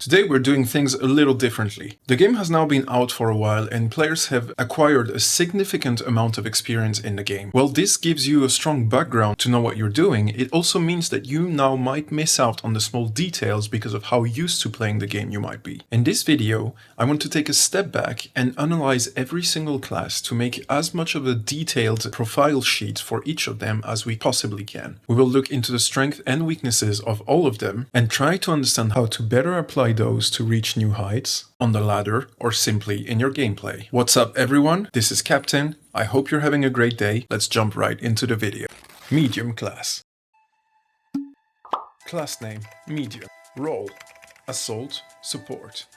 Today we're doing things a little differently. The game has now been out for a while and players have acquired a significant amount of experience in the game. While this gives you a strong background to know what you're doing, it also means that you now might miss out on the small details because of how used to playing the game you might be. In this video, I want to take a step back and analyze every single class to make as much of a detailed profile sheet for each of them as we possibly can. We will look into the strengths and weaknesses of all of them and try to understand how to better apply those to reach new heights on the ladder or simply in your gameplay. What's up everyone? This is Captain. I hope you're having a great day. Let's jump right into the video. Medium class. Class name, medium. Role, assault, support.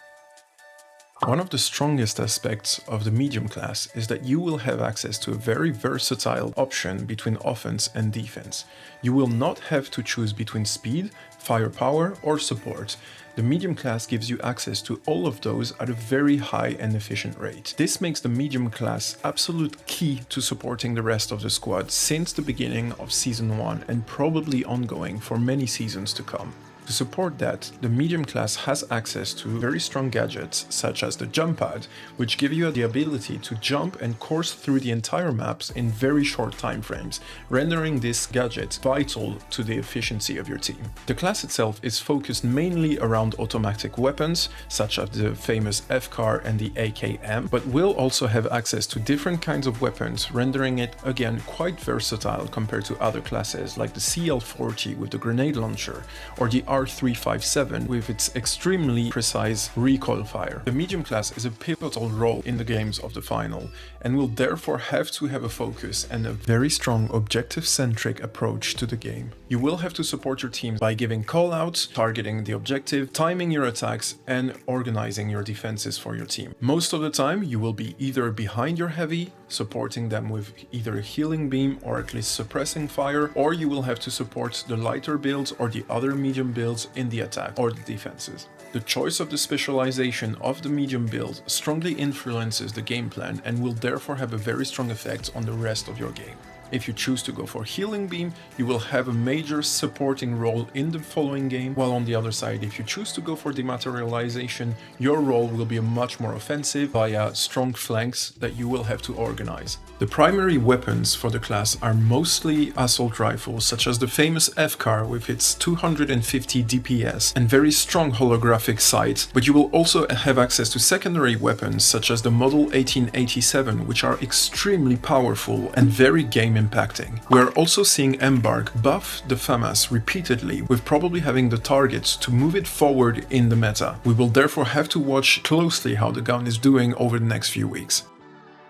One of the strongest aspects of the medium class is that you will have access to a very versatile option between offense and defense. You will not have to choose between speed, firepower, or support. The medium class gives you access to all of those at a very high and efficient rate. This makes the medium class absolute key to supporting the rest of the squad since the beginning of Season 1 and probably ongoing for many seasons to come. To support that, the medium class has access to very strong gadgets such as the jump pad, which give you the ability to jump and course through the entire maps in very short time frames, rendering this gadget vital to the efficiency of your team. The class itself is focused mainly around automatic weapons such as the famous Fcar and the AKM, but will also have access to different kinds of weapons, rendering it again quite versatile compared to other classes like the CL40 with the grenade launcher or the R357 with its extremely precise recoil fire. The medium class is a pivotal role in the games of the final and will therefore have to have a focus and a very strong objective-centric approach to the game. You will have to support your team by giving callouts, targeting the objective, timing your attacks, and organizing your defenses for your team. Most of the time you will be either behind your heavy, supporting them with either a healing beam or at least suppressing fire, or you will have to support the lighter builds or the other medium builds in the attack or the defenses. The choice of the specialization of the medium build strongly influences the game plan and will therefore have a very strong effect on the rest of your game. If you choose to go for healing beam, you will have a major supporting role in the following game, while on the other side, if you choose to go for dematerialization, your role will be much more offensive via strong flanks that you will have to organize. The primary weapons for the class are mostly assault rifles, such as the famous Fcar with its 250 DPS and very strong holographic sight, but you will also have access to secondary weapons such as the Model 1887, which are extremely powerful and very game impacting. We are also seeing Embark buff the FAMAS repeatedly, with probably having the targets to move it forward in the meta. We will therefore have to watch closely how the gun is doing over the next few weeks.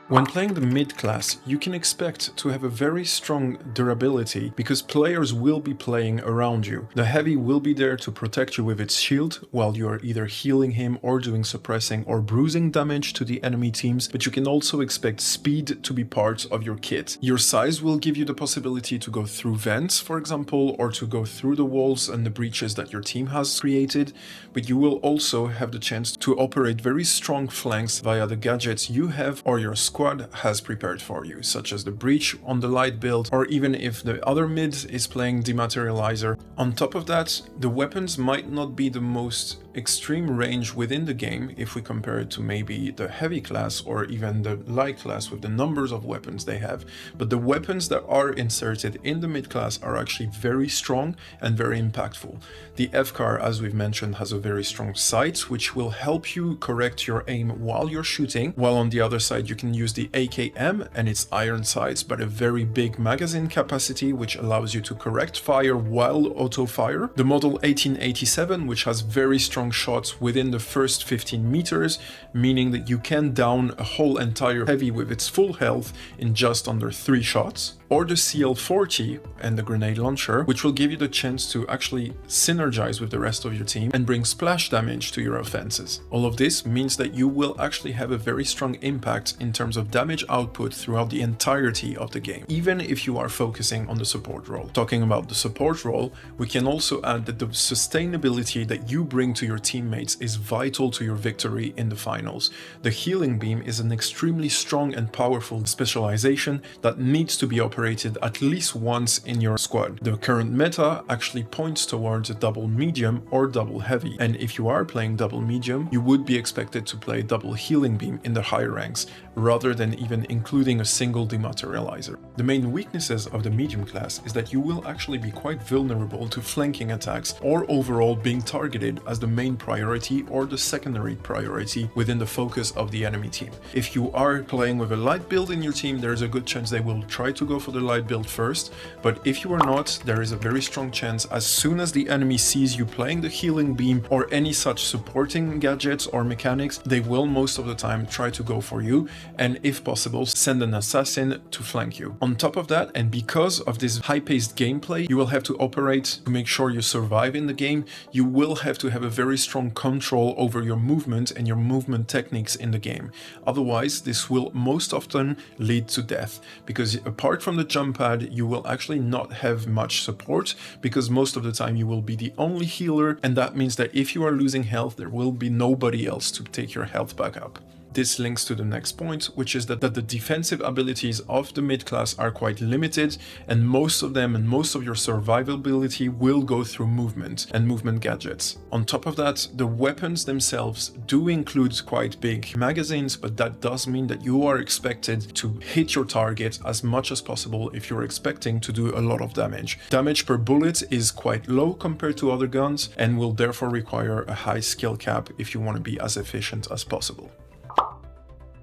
When playing the mid-class, you can expect to have a very strong durability because players will be playing around you. The heavy will be there to protect you with its shield while you are either healing him or doing suppressing or bruising damage to the enemy teams, but you can also expect speed to be part of your kit. Your size will give you the possibility to go through vents, for example, or to go through the walls and the breaches that your team has created, but you will also have the chance to operate very strong flanks via the gadgets you have or your squad has prepared for you, such as the breach on the light build, or even if the other mid is playing dematerializer. On top of that, the weapons might not be the most extreme range within the game if we compare it to maybe the heavy class or even the light class with the numbers of weapons they have, but the weapons that are inserted in the mid class are actually very strong and very impactful. The Fcar, as we've mentioned, has a very strong sight which will help you correct your aim while you're shooting, while on the other side you can use the AKM and its iron sights but a very big magazine capacity which allows you to correct fire while auto fire. The Model 1887, which has very strong shots within the first 15 meters, meaning that you can down a whole entire heavy with its full health in just under 3 shots. Or the CL40 and the grenade launcher, which will give you the chance to actually synergize with the rest of your team and bring splash damage to your offenses. All of this means that you will actually have a very strong impact in terms of damage output throughout the entirety of the game, even if you are focusing on the support role. Talking about the support role, we can also add that the sustainability that you bring to your teammates is vital to your victory in the finals. The healing beam is an extremely strong and powerful specialization that needs to be operated operated at least once in your squad. The current meta actually points towards a double medium or double heavy, and if you are playing double medium, you would be expected to play double healing beam in the higher ranks, rather than even including a single dematerializer. The main weaknesses of the medium class is that you will actually be quite vulnerable to flanking attacks or overall being targeted as the main priority or the secondary priority within the focus of the enemy team. If you are playing with a light build in your team, there's a good chance they will try to go for the light build first, but if you are not, there is a very strong chance as soon as the enemy sees you playing the healing beam or any such supporting gadgets or mechanics, they will most of the time try to go for you, and if possible, send an assassin to flank you. On top of that, and because of this high-paced gameplay you will have to operate to make sure you survive in the game, you will have to have a very strong control over your movement and your movement techniques in the game. Otherwise, this will most often lead to death, because apart from the jump pad, you will actually not have much support, because most of the time you will be the only healer, and that means that if you are losing health, there will be nobody else to take your health back up. This links to the next point, which is that the defensive abilities of the mid-class are quite limited, and most of them and most of your survivability will go through movement and movement gadgets. On top of that, the weapons themselves do include quite big magazines, but that does mean that you are expected to hit your target as much as possible if you're expecting to do a lot of damage. Damage per bullet is quite low compared to other guns and will therefore require a high skill cap if you want to be as efficient as possible.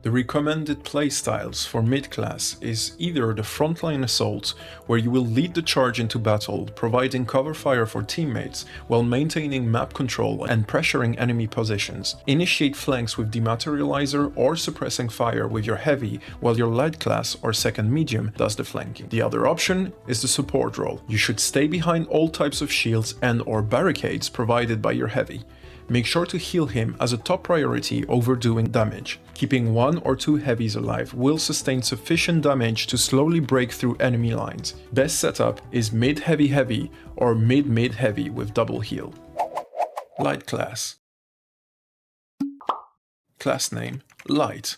The recommended playstyles for mid-class is either the frontline assault, where you will lead the charge into battle, providing cover fire for teammates while maintaining map control and pressuring enemy positions. Initiate flanks with dematerializer or suppressing fire with your heavy, while your light class or second medium does the flanking. The other option is the support role. You should stay behind all types of shields and or barricades provided by your heavy. Make sure to heal him as a top priority over doing damage. Keeping 1 or 2 heavies alive will sustain sufficient damage to slowly break through enemy lines. Best setup is mid-heavy-heavy or mid-mid-heavy with double heal. Light class. Class name: Light.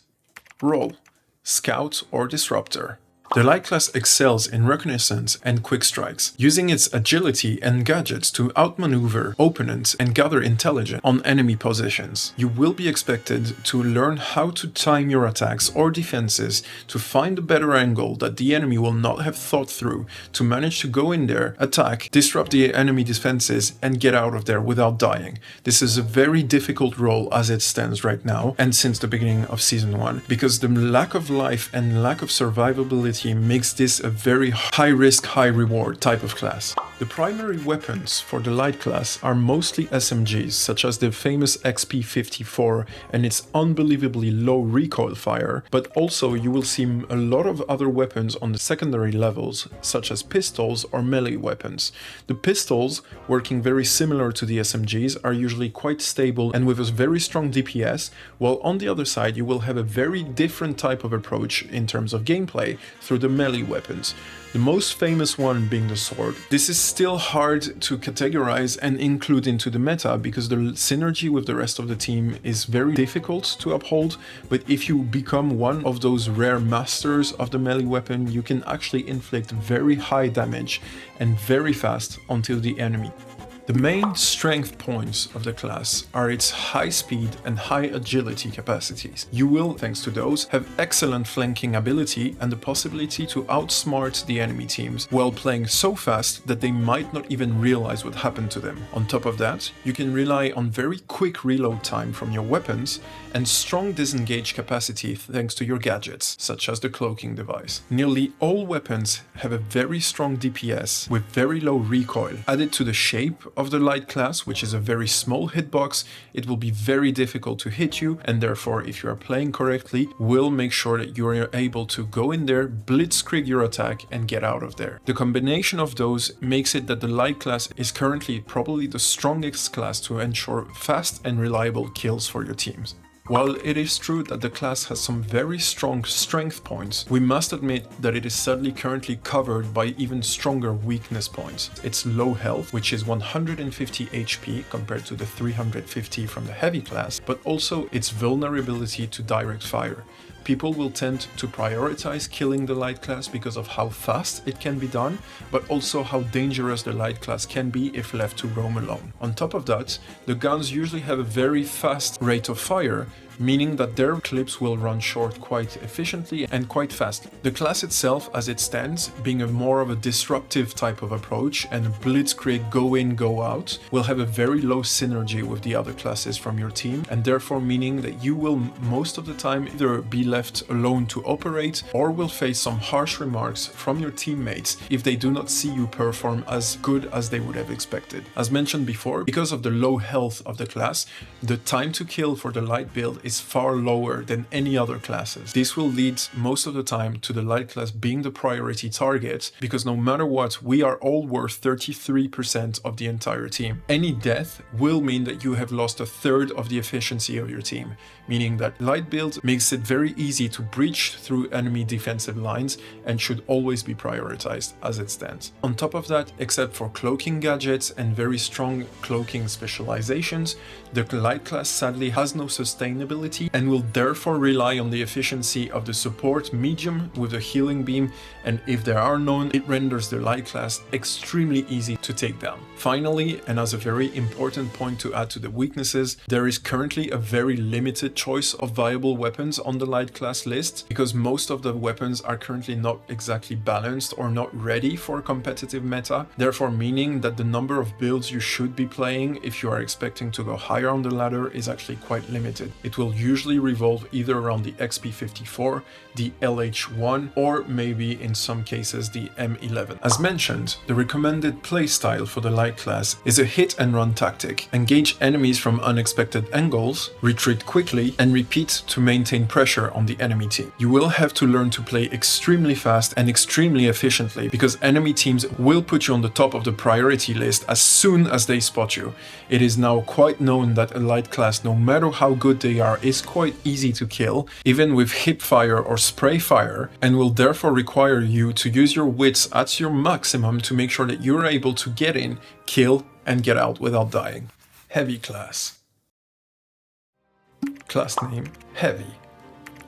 Role: Scout or Disruptor. The light class excels in reconnaissance and quick strikes, using its agility and gadgets to outmaneuver opponents and gather intelligence on enemy positions. You will be expected to learn how to time your attacks or defenses to find a better angle that the enemy will not have thought through, to manage to go in there, attack, disrupt the enemy defenses, and get out of there without dying. This is a very difficult role as it stands right now and since the beginning of Season 1, because the lack of life and lack of survivability makes this a very high risk, high reward type of class. The primary weapons for the light class are mostly SMGs, such as the famous XP54 and its unbelievably low recoil fire, but also you will see a lot of other weapons on the secondary levels, such as pistols or melee weapons. The pistols, working very similar to the SMGs, are usually quite stable and with a very strong DPS, while on the other side you will have a very different type of approach in terms of gameplay through the melee weapons. The most famous one being the sword. This is still hard to categorize and include into the meta because the synergy with the rest of the team is very difficult to uphold, but if you become one of those rare masters of the melee weapon, you can actually inflict very high damage and very fast onto the enemy. The main strength points of the class are its high speed and high agility capacities. You will, thanks to those, have excellent flanking ability and the possibility to outsmart the enemy teams while playing so fast that they might not even realize what happened to them. On top of that, you can rely on very quick reload time from your weapons and strong disengage capacity thanks to your gadgets, such as the cloaking device. Nearly all weapons have a very strong DPS with very low recoil. Added to the shape of the light class, which is a very small hitbox, it will be very difficult to hit you, and therefore if you are playing correctly, will make sure that you are able to go in there, blitzkrieg your attack and get out of there. The combination of those makes it that the light class is currently probably the strongest class to ensure fast and reliable kills for your teams. While it is true that the class has some very strong strength points, we must admit that it is sadly currently covered by even stronger weakness points. Its low health, which is 150 HP compared to the 350 from the heavy class, but also its vulnerability to direct fire. people will tend to prioritize killing the light class because of how fast it can be done, but also how dangerous the light class can be if left to roam alone. On top of that, the guns usually have a very fast rate of fire, meaning that their clips will run short quite efficiently and quite fast. The class itself, as it stands, being more of a disruptive type of approach and a blitzkrieg go in, go out, will have a very low synergy with the other classes from your team, and therefore meaning that you will most of the time either be left alone to operate or will face some harsh remarks from your teammates if they do not see you perform as good as they would have expected. As mentioned before, because of the low health of the class, the time to kill for the light build is far lower than any other classes. This will lead most of the time to the light class being the priority target, because no matter what, we are all worth 33% of the entire team. Any death will mean that you have lost a third of the efficiency of your team, meaning that light build makes it very easy to breach through enemy defensive lines and should always be prioritized as it stands. On top of that, except for cloaking gadgets and very strong cloaking specializations, the light class sadly has no sustainability and will therefore rely on the efficiency of the support medium with a healing beam, and if there are none, it renders the light class extremely easy to take down. Finally, and as a very important point to add to the weaknesses, there is currently a very limited choice of viable weapons on the light class list, because most of the weapons are currently not exactly balanced or not ready for competitive meta, therefore meaning that the number of builds you should be playing if you are expecting to go higher on the ladder is actually quite limited. It will usually revolve either around the XP54, the LH1, or maybe in some cases the M11. As mentioned, the recommended playstyle for the light class is a hit and run tactic. Engage enemies from unexpected angles, retreat quickly, and repeat to maintain pressure on the enemy team. You will have to learn to play extremely fast and extremely efficiently, because enemy teams will put you on the top of the priority list as soon as they spot you. It is now quite known that a light class, no matter how good they are, is quite easy to kill, even with hip fire or spray fire, and will therefore require you to use your wits at your maximum to make sure that you're able to get in, kill, and get out without dying. Heavy class. Class name: Heavy.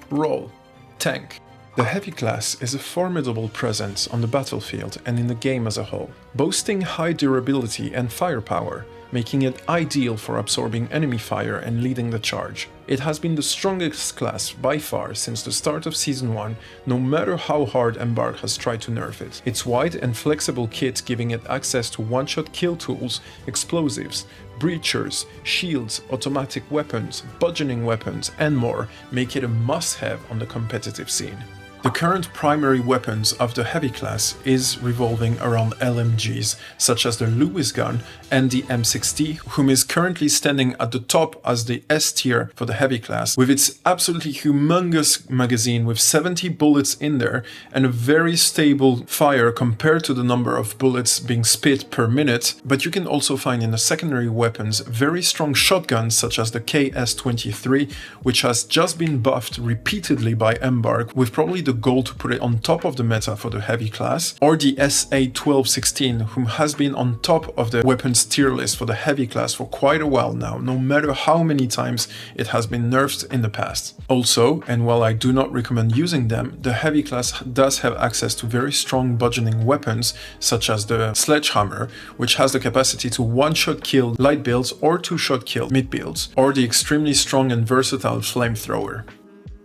Role: Tank. The Heavy class is a formidable presence on the battlefield and in the game as a whole, boasting high durability and firepower, making it ideal for absorbing enemy fire and leading the charge. It has been the strongest class by far since the start of Season 1, no matter how hard Embark has tried to nerf it. Its wide and flexible kit giving it access to one-shot kill tools, explosives, breachers, shields, automatic weapons, bludgeoning weapons, and more make it a must-have on the competitive scene. The current primary weapons of the Heavy class is revolving around LMGs, such as the Lewis gun and the M60, whom is currently standing at the top as the S tier for the Heavy class, with its absolutely humongous magazine with 70 bullets in there and a very stable fire compared to the number of bullets being spit per minute. But you can also find in the secondary weapons very strong shotguns such as the KS-23, which has just been buffed repeatedly by Embark, with probably the goal to put it on top of the meta for the Heavy class, or the SA-1216, whom has been on top of the weapons tier list for the Heavy class for quite a while now, no matter how many times it has been nerfed in the past. Also, and while I do not recommend using them, the Heavy class does have access to very strong bludgeoning weapons, such as the Sledgehammer, which has the capacity to one-shot kill light builds or two-shot kill mid builds, or the extremely strong and versatile Flamethrower.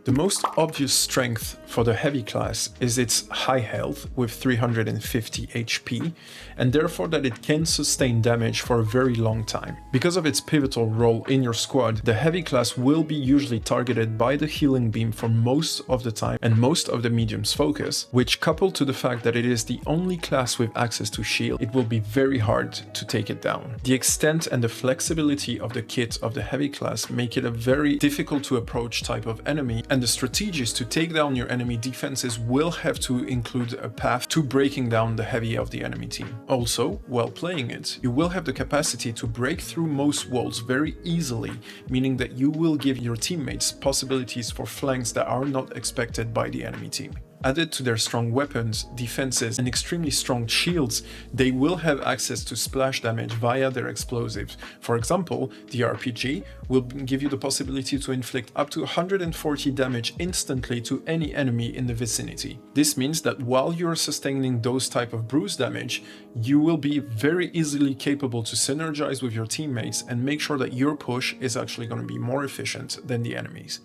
The most obvious strength for the Heavy class is its high health with 350 HP, and therefore that it can sustain damage for a very long time. Because of its pivotal role in your squad, the Heavy class will be usually targeted by the healing beam for most of the time and most of the medium's focus, which, coupled to the fact that it is the only class with access to shield, it will be very hard to take it down. The extent and the flexibility of the kit of the Heavy class make it a very difficult to approach type of enemy, and the strategies to take down your enemy defenses will have to include a path to breaking down the Heavy of the enemy team. Also, while playing it, you will have the capacity to break through most walls very easily, meaning that you will give your teammates possibilities for flanks that are not expected by the enemy team. Added to their strong weapons, defenses, and extremely strong shields, they will have access to splash damage via their explosives. For example, the RPG will give you the possibility to inflict up to 140 damage instantly to any enemy in the vicinity. This means that while you're sustaining those type of bruise damage, you will be very easily capable to synergize with your teammates and make sure that your push is actually going to be more efficient than the enemies.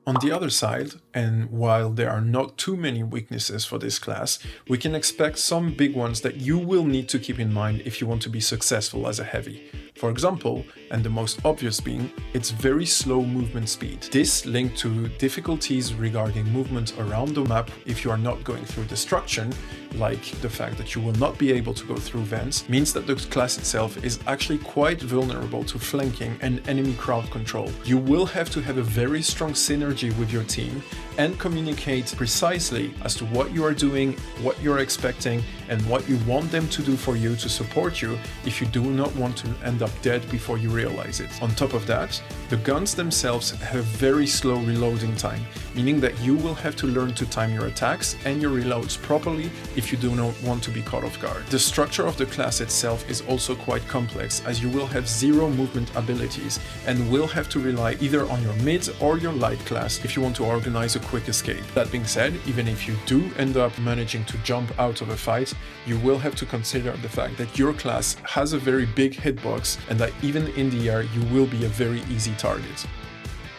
On the other side, and while there are not too many weaknesses for this class, we can expect some big ones that you will need to keep in mind if you want to be successful as a heavy. For example, and the most obvious being, its very slow movement speed. This linked to difficulties regarding movement around the map if you are not going through destruction, like the fact that you will not be able to go through vents, means that the class itself is actually quite vulnerable to flanking and enemy crowd control. You will have to have a very strong synergy with your team and communicate precisely as to what you are doing, what you're expecting, and what you want them to do for you to support you if you do not want to end up dead before you realize it. On top of that, the guns themselves have very slow reloading time, meaning that you will have to learn to time your attacks and your reloads properly if you do not want to be caught off guard. The structure of the class itself is also quite complex, as you will have zero movement abilities and will have to rely either on your mid or your light class if you want to organize a quick escape. That being said, even if you do end up managing to jump out of a fight, you will have to consider the fact that your class has a very big hitbox and that even in the air you will be a very easy target.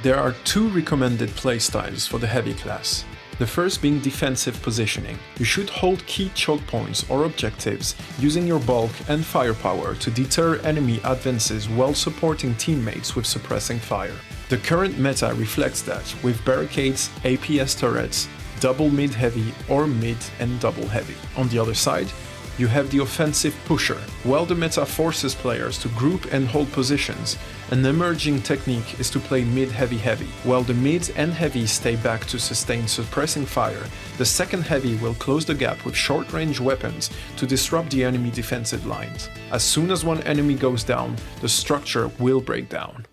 There are two recommended playstyles for the heavy class. The first being defensive positioning. You should hold key choke points or objectives using your bulk and firepower to deter enemy advances while supporting teammates with suppressing fire. The current meta reflects that, with barricades, APS turrets, double mid-heavy or mid and double heavy. On the other side, you have the offensive pusher. While the meta forces players to group and hold positions, an emerging technique is to play mid-heavy-heavy. While the mid and heavy stay back to sustain suppressing fire, the second heavy will close the gap with short-range weapons to disrupt the enemy defensive lines. As soon as one enemy goes down, the structure will break down.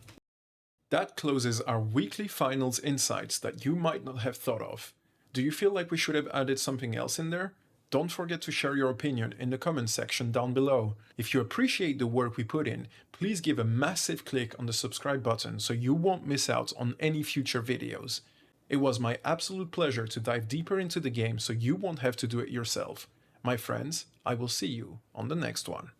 That closes our weekly finals insights that you might not have thought of. Do you feel like we should have added something else in there? Don't forget to share your opinion in the comment section down below. If you appreciate the work we put in, please give a massive click on the subscribe button so you won't miss out on any future videos. It was my absolute pleasure to dive deeper into the game so you won't have to do it yourself. My friends, I will see you on the next one.